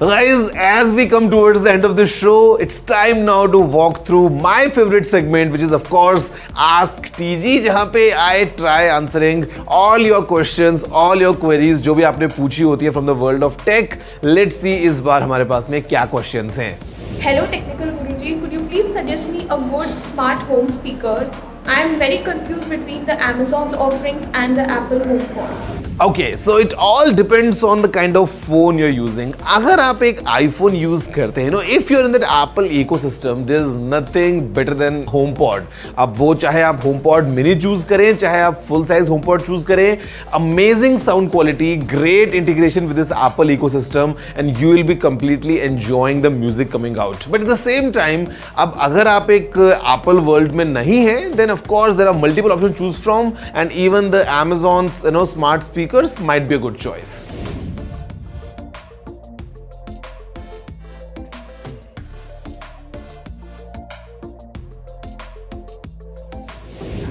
Guys, as we come towards the end of the show, it's time now to walk through my favorite segment, which is of course Ask TG, जहाँ पे I try answering all your questions, all your queries जो भी आपने पूछी होती है from the world of tech. Let's see इस बार हमारे पास में क्या questions हैं. Hello Technical Guruji, could you please suggest me a good smart home speaker? I am very confused between the Amazon's offerings and the Apple HomePod. Okay, so it all depends on the kind of phone you're using. अगर आप एक iPhone use करते हैं, if you're in that Apple ecosystem, there's nothing better than HomePod. अब वो चाहे आप HomePod mini choose करें, चाहे आप full size HomePod choose करें, amazing sound quality, great integration with this Apple ecosystem, and you will be completely enjoying the music coming out. But at the same time, अब अगर आप एक Apple world में नहीं हैं, then of course there are multiple options to choose from, and even the Amazon's smart speakers might be a good choice.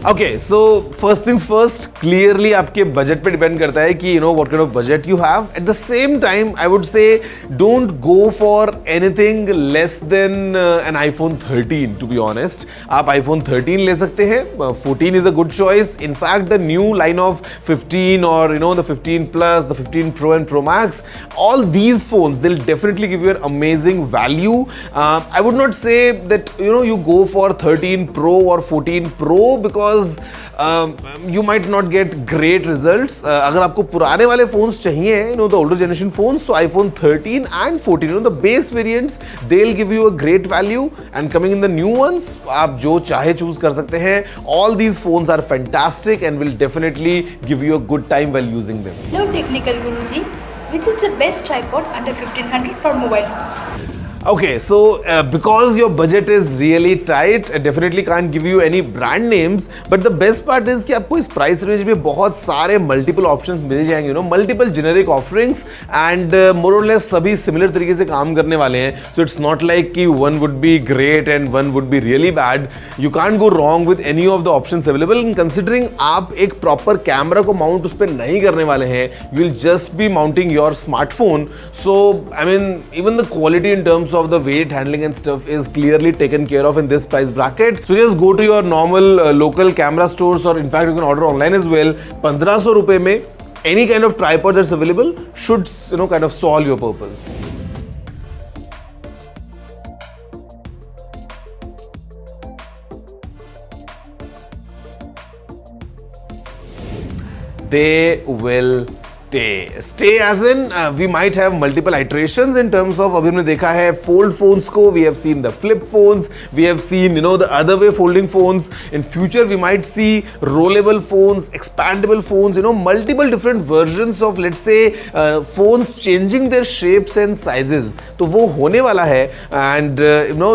Okay, so first things first, clearly आपके budget पे depend करता है कि what kind of budget you have. At the same time, I would say don't go for anything less than an iPhone 13, to be honest. आप iPhone 13 ले सकते हैं. 14 is a good choice. In fact, the new line of 15 or the 15 Plus, the 15 Pro and Pro Max, all these phones, they'll definitely give you an amazing value. I would not say that you go for 13 Pro or 14 Pro because you might not get great results. अगर आपको पुराने वाले phones चाहिए, the older generation phones, so iPhone 13 and 14, the base variants, they'll give you a great value. And coming in the new ones, आप जो चाहे choose कर सकते हैं. All these phones are fantastic and will definitely give you a good time while using them. Hello Technical Guruji, which is the best tripod under 1500 for mobile phones? Okay, so because your budget is really tight, I definitely can't give you any brand names, but the best part is कि आपको इस price range में बहुत सारे multiple options मिल जाएंगे, multiple generic offerings and more or less सभी similar तरीके से काम करने वाले हैं. So it's not like कि one would be great and one would be really bad. You can't go wrong with any of the options available. And considering आप एक proper camera को mount उस पर नहीं करने वाले हैं, you will just be mounting your smartphone. So I mean, even the quality in terms of the weight handling and stuff is clearly taken care of in this price bracket. So just go to your normal local camera stores, or in fact you can order online as well. 1500 रुपए में any kind of tripod that's available should kind of solve your purpose. They will stay as in we might have multiple iterations in terms of अभी हमने देखा है fold phones को, we have seen the flip phones, we have seen the other way folding phones. In future we might see rollable phones, expandable phones, multiple different versions of, let's say, phones changing their shapes and sizes. तो वो होने वाला है, and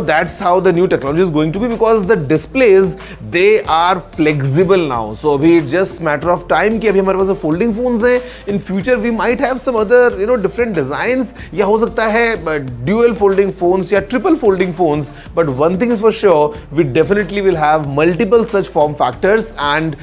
that's how the new technology is going to be, because the displays, they are flexible now. So अभी it's just matter of time कि अभी हमारे पास folding phones हैं. In future we might have some other different designs, या हो सकता है dual folding phones या triple folding phones. But one thing is for sure, we definitely will have multiple such form factors, and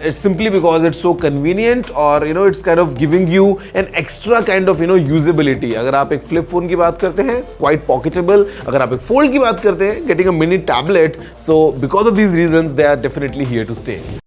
it's simply because it's so convenient, or it's kind of giving you an extra kind of usability. अगर आप एक flip phone की बात करते हैं, quite pocketable. अगर आप एक fold की बात करते हैं, getting a mini tablet. So because of these reasons, they are definitely here to stay.